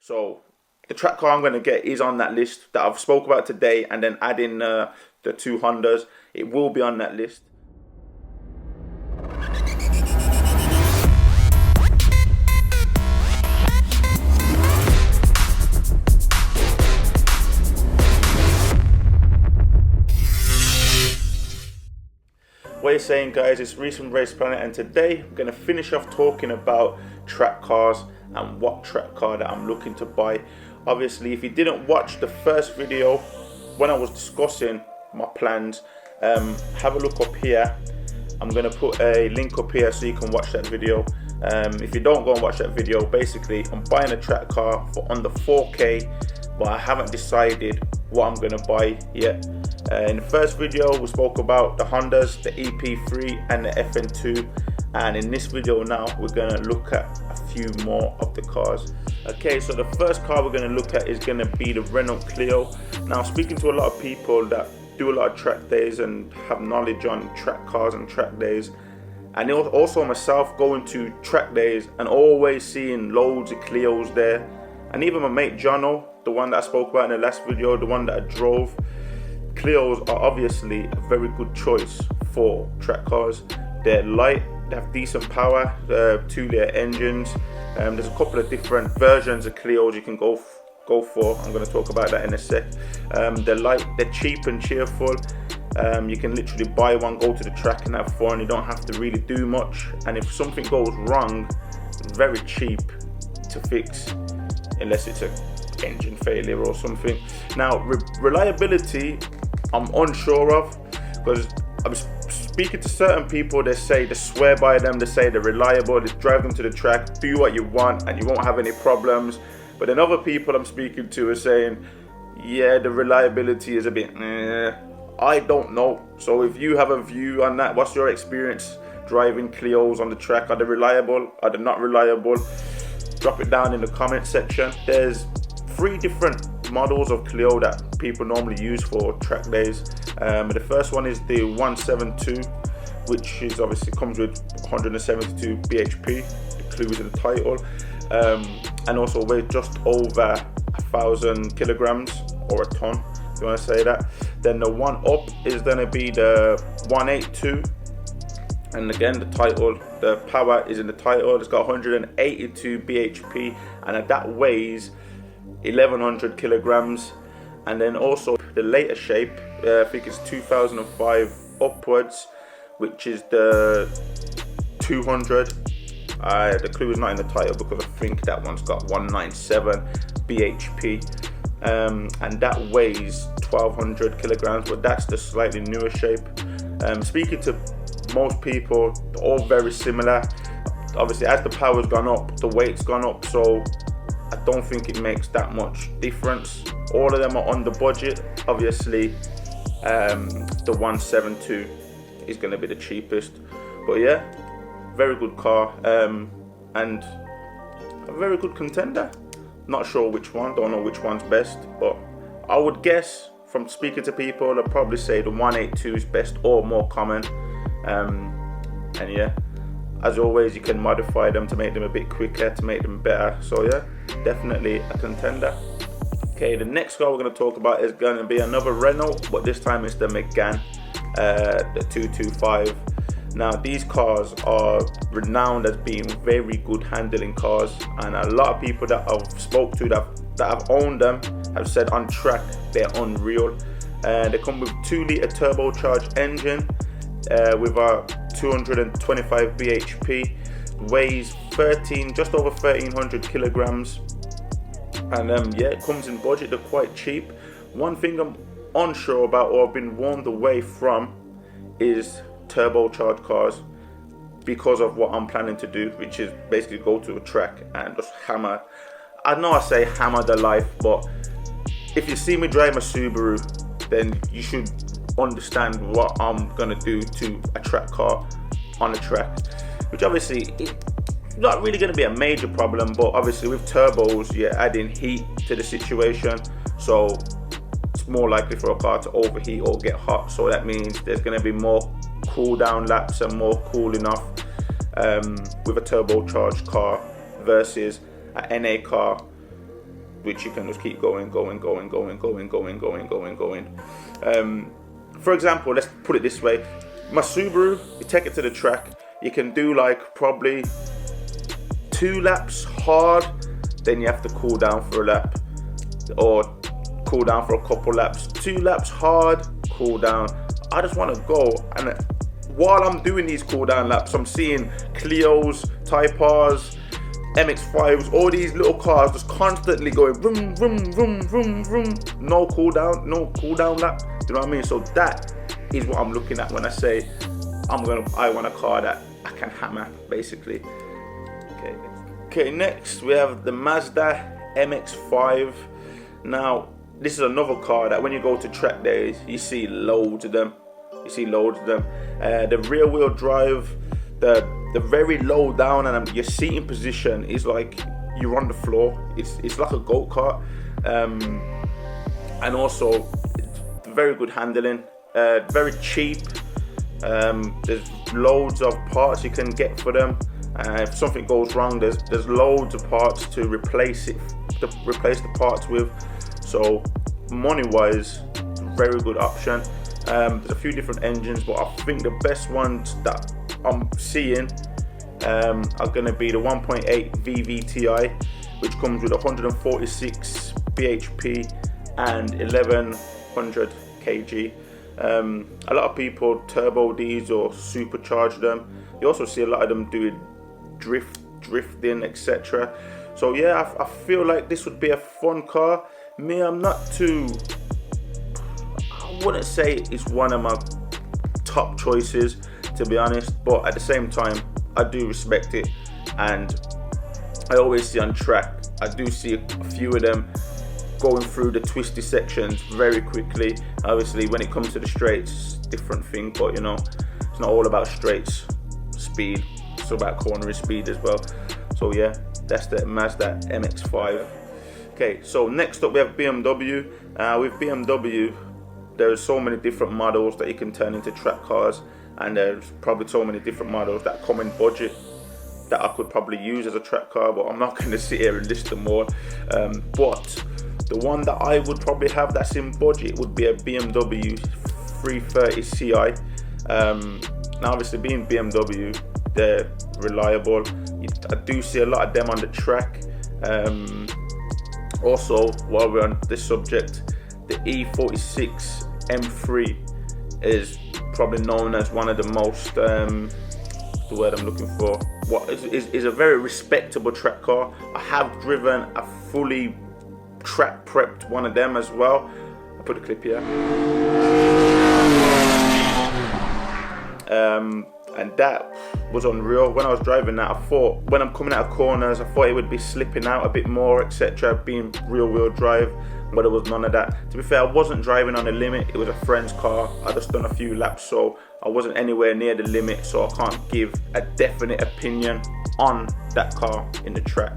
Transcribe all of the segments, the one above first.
So the track car I'm going to get is on that list that I've spoke about today, and then add in the two Hondas. It will be on that list. What you're saying, guys, it's Reece from Race Planet, and today I'm going to finish off talking about track cars and what track car that I'm looking to buy. Obviously, if you didn't watch the first video when I was discussing my plans, have a look up here. I'm going to put a link up here so you can watch that video. If you don't go and watch that video, basically I'm buying a track car for under 4K, but I haven't decided what I'm going to buy yet. In the first video we spoke about the Hondas, the EP3 and the FN2, and in this video now we're going to look at a few more of the cars. Okay, so the first car we're going to look at is going to be the Renault Clio. Now, speaking to a lot of people that do a lot of track days and have knowledge on track cars and track days, and also myself going to track days and always seeing loads of Clios there, and even my mate Jono, the one that I spoke about in the last video, the one that I drove. Clios are obviously a very good choice for track cars. They're light, they have decent power, 2-litre engines. There's a couple of different versions of Clios you can go for. I'm going to talk about that in a sec. They're light, they're cheap and cheerful. You can literally buy one, go to the track and have fun. You don't have to really do much. And if something goes wrong, it's very cheap to fix, unless it's an engine failure or something. Now, reliability, I'm unsure of, because I'm speaking to certain people. They say they swear by them, they say they're reliable, they drive them to the track, do what you want and you won't have any problems. But then other people I'm speaking to are saying, yeah, the reliability is a bit I don't know. So if you have a view on that, what's your experience driving Clios on the track? Are they reliable? Are they not reliable? Drop it down in the comment section. There's 3 different models of Clio that people normally use for track days. The first one is the 172, which is obviously comes with 172 bhp, the clue is in the title, and also weighs just over 1,000 kilograms or a ton, if you want to say that. Then the one up is going to be the 182, and again the title, the power is in the title. It's got 182 bhp and that weighs 1,100 kilograms. And then also the later shape, I think it's 2005 upwards, which is the 200. The clue is not in the title because I think that one's got 197 bhp, and that weighs 1,200 kilograms, but that's the slightly newer shape. Speaking to most people, they're all very similar. Obviously, as the power's gone up, the weight's gone up, so I don't think it makes that much difference. All of them are on the budget. Obviously, the 172 is going to be the cheapest. But yeah, very good car, and a very good contender. Not sure which one, don't know which one's best, but I would guess from speaking to people, they'll probably say the 182 is best or more common. And yeah, as always, you can modify them to make them a bit quicker, to make them better. So yeah, definitely a contender. Okay, the next car we're going to talk about is going to be another Renault, but this time it's the Megane, the 225. Now, these cars are renowned as being very good handling cars, and a lot of people that I've spoke to that have owned them have said on track they're unreal. They come with 2-litre turbocharged engine with a 225 bhp, weighs just over 1,300 kilograms, and yeah, it comes in budget. They're quite cheap. One thing I'm unsure about, or I've been warned away from, is turbocharged cars, because of what I'm planning to do, which is basically go to a track and just hammer. I know I say hammer the life, but if you see me drive a Subaru, then you should understand what I'm gonna do to a track car on a track, which obviously is not really gonna be a major problem, but obviously with turbos, you're adding heat to the situation, so it's more likely for a car to overheat or get hot. So that means there's gonna be more cool down laps and more cooling off with a turbocharged car versus an NA car which you can just keep going. For example, let's put it this way. My Subaru, you take it to the track, you can do like probably 2 laps hard, then you have to cool down for a lap, or cool down for a couple laps. 2 laps hard, cool down. I just want to go, and while I'm doing these cool down laps, I'm seeing Clios, Type Rs, MX5s, all these little cars just constantly going vroom, vroom, vroom, vroom, vroom. No cool down lap. You know what I mean? So that is what I'm looking at when I say I want a car that I can hammer, basically. Okay, next we have the Mazda MX5. Now, this is another car that when you go to track days, you see loads of them. The rear wheel drive, the very low down, and your seating position is like you're on the floor. It's like a go-kart, and also very good handling, very cheap. There's loads of parts you can get for them. If something goes wrong, there's loads of parts to replace the parts with. So money-wise, very good option. There's a few different engines, but I think the best ones that I'm seeing are going to be the 1.8 VVTi, which comes with 146 bhp and 1100 kg. A lot of people turbo these or supercharge them. You also see a lot of them doing drifting, etc. So yeah, I feel like this would be a fun car. Me, I wouldn't say it's one of my top choices, to be honest, but at the same time I do respect it, and I always see on track, I do see a few of them going through the twisty sections very quickly. Obviously when it comes to the straights, different thing, but you know, it's not all about straights speed, it's about cornering speed as well. So yeah, that's the Mazda MX5. Okay, so next up we have BMW. With BMW, there's so many different models that you can turn into track cars, and there's probably so many different models that come in budget that I could probably use as a track car, but I'm not going to sit here and list them all. But the one that I would probably have that's in budget would be a BMW 330 Ci. Now obviously being BMW, they're reliable. I do see a lot of them on the track. Also, while we're on this subject, the E46 M3 is probably known as one of the most, the word I'm looking for, what is a very respectable track car. I have driven a fully track prepped one of them as well. I'll put a clip here. And that was unreal. When I was driving that, I thought, when I'm coming out of corners, I thought it would be slipping out a bit more, etc., being rear wheel drive, but there was none of that. To be fair, I wasn't driving on the limit. It was a friend's car. I just done a few laps, so I wasn't anywhere near the limit, so I can't give a definite opinion on that car on the track.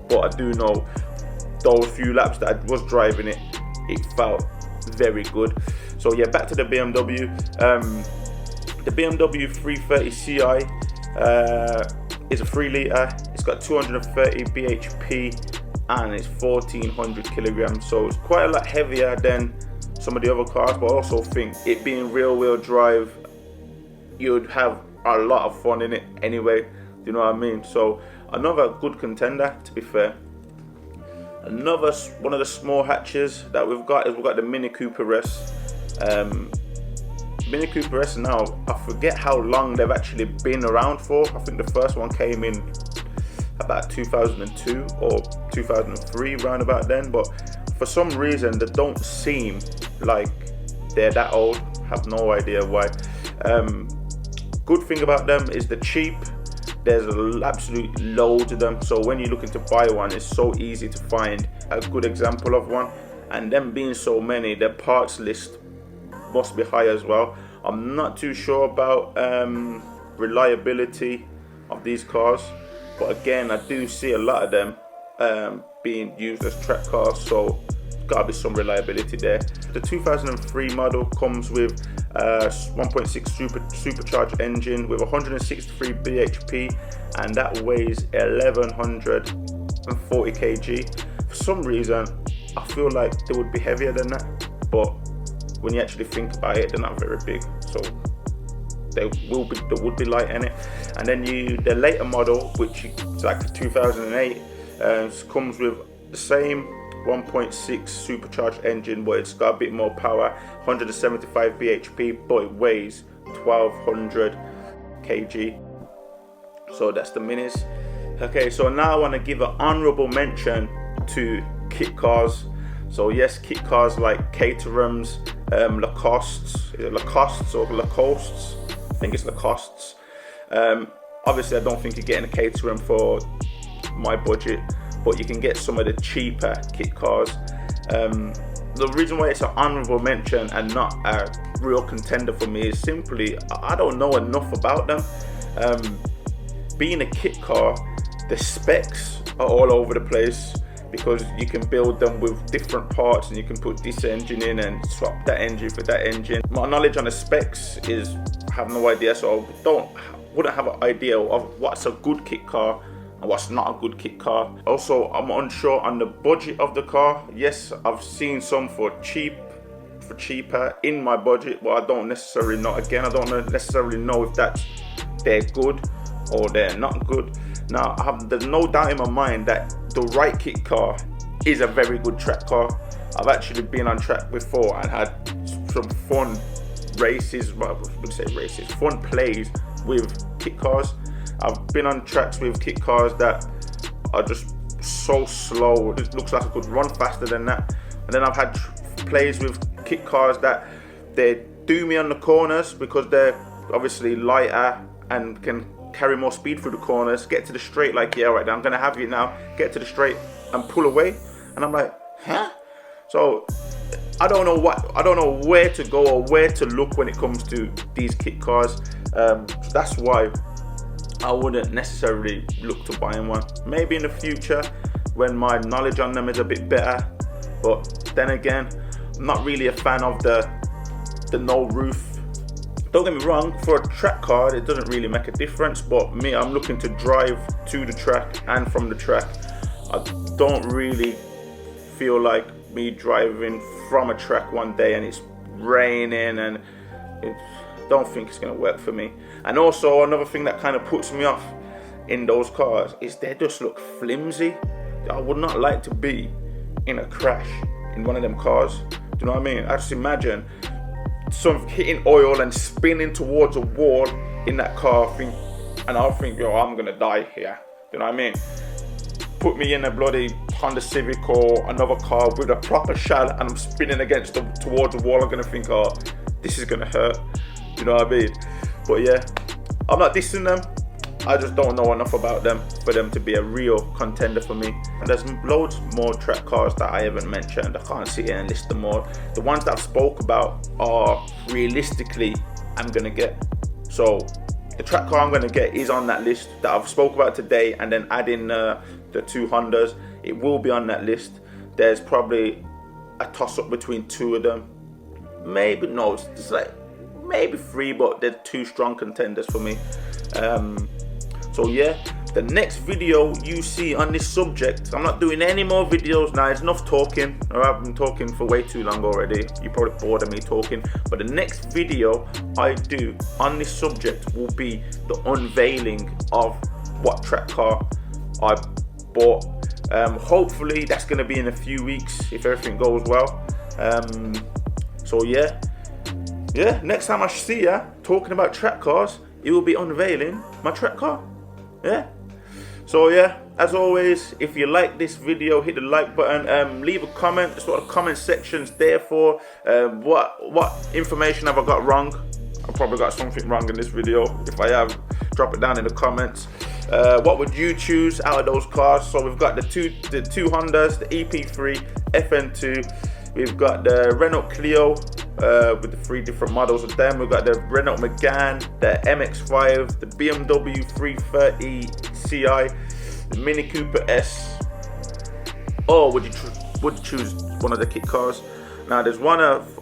But I do know those few laps that I was driving it, it felt very good. So yeah, back to the BMW. The BMW 330 Ci is a 3 litre. It's got 230 bhp and it's 1400 kilograms. So it's quite a lot heavier than some of the other cars, but I also think it being rear wheel drive, you'd have a lot of fun in it anyway. Do you know what I mean? So another good contender, to be fair. Another one of the small hatches that we've got is the Mini Cooper S. Mini Cooper S now, I forget how long they've actually been around for. I think the first one came in about 2002 or 2003, round about then, but for some reason they don't seem like they're that old. Have no idea why. Good thing about them is they're cheap. There's absolute loads of them, so when you're looking to buy one, it's so easy to find a good example of one. And them being so many, their parts list must be high as well. I'm not too sure about reliability of these cars, but again, I do see a lot of them being used as track cars, so gotta be some reliability there. The 2003 model comes with 1.6 supercharged engine with 163 bhp, and that weighs 1140 kg. for some reason I feel like they would be heavier than that, but when you actually think about it, they're not very big, so they would be light in it. And then the later model, which is like 2008, comes with the same 1.6 supercharged engine, but it's got a bit more power, 175 bhp, but it weighs 1200 kg. So that's the minis. Okay, so now I want to give an honorable mention to kit cars. So yes, kit cars like Caterhams, Lacoste's, is it Lacoste's or Lacoste's? I think it's Lacoste's. Obviously I don't think you're getting a Caterham for my budget, but you can get some of the cheaper kit cars. The reason why it's an honorable mention and not a real contender for me is simply I don't know enough about them. Being a kit car, the specs are all over the place, because you can build them with different parts and you can put this engine in and swap that engine for that engine. My knowledge on the specs is I have no idea, so I wouldn't have an idea of what's a good kit car and what's not a good kit car. Also, I'm unsure on the budget of the car. Yes, I've seen some for cheaper in my budget, but I don't necessarily know. Again, I don't necessarily know if they're good or they're not good. Now, there's no doubt in my mind that the right kit car is a very good track car. I've actually been on track before and had some fun races, well, I would say races, fun plays with kit cars. I've been on tracks with kit cars that are just so slow. It looks like I could run faster than that. And then I've had plays with kit cars that they do me on the corners because they're obviously lighter and can carry more speed through the corners, get to the straight like, yeah, right, I'm gonna have you now, get to the straight and pull away. And I'm like, huh? So I don't know where to go or where to look when it comes to these kit cars. So that's why I wouldn't necessarily look to buying one. Maybe in the future when my knowledge on them is a bit better, but then again, I'm not really a fan of the no roof. Don't get me wrong, for a track car it doesn't really make a difference, but me, I'm looking to drive to the track and from the track. I don't really feel like me driving from a track one day and it's raining, and don't think it's going to work for me. And also another thing that kind of puts me off in those cars is they just look flimsy. I would not like to be in a crash in one of them cars. Do you know what I mean? I just imagine some hitting oil and spinning towards a wall in that car, and I'll think, yo, I'm gonna die here. Do you know what I mean? Put me in a bloody Honda Civic or another car with a proper shell and I'm spinning towards the wall. I'm gonna think, oh, this is gonna hurt. Do you know what I mean? But yeah, I'm not dissing them. I just don't know enough about them for them to be a real contender for me. And there's loads more track cars that I haven't mentioned. I can't sit here and list them all. The ones that I've spoke about are realistically I'm gonna get. So the track car I'm gonna get is on that list that I've spoke about today, and then add in the two Hondas. It will be on that list. There's probably a toss up between two of them. Maybe, no, it's like maybe three, but they're two strong contenders for me. So yeah, the next video you see on this subject, I'm not doing any more videos now. It's enough talking. I've been talking for way too long already. You're probably bored of me talking. But the next video I do on this subject will be the unveiling of what track car I bought. Hopefully that's going to be in a few weeks if everything goes well. So yeah, next time I see ya talking about track cars, it will be unveiling my track car. Yeah. So yeah, as always, if you like this video, hit the like button. Leave a comment. That's what the comment section's there for. What information have I got wrong? I probably got something wrong in this video. If I have, drop it down in the comments. What would you choose out of those cars? So we've got the two Hondas, the EP3, FN2. We've got the Renault Clio with the 3 different models of them. We've got the Renault Megane, the MX5, the BMW 330 Ci, the Mini Cooper S. Or would you choose one of the kit cars? Now there's one of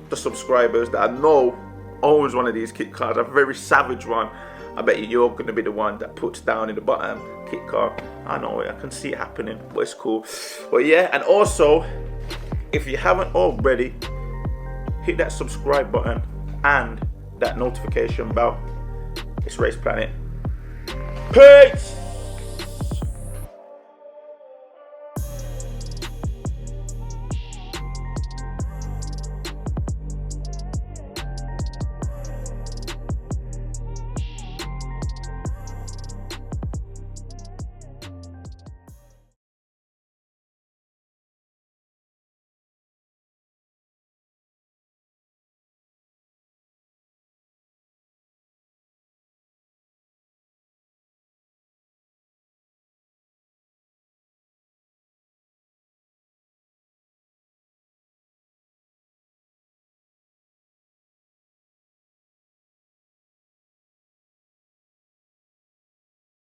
the subscribers that I know owns one of these kit cars, a very savage one. I bet you're going to be the one that puts down in the bottom kit car. I know it, I can see it happening, but it's cool. But yeah, and also, if you haven't already, hit that subscribe button and that notification bell. It's Race Planet. Peace!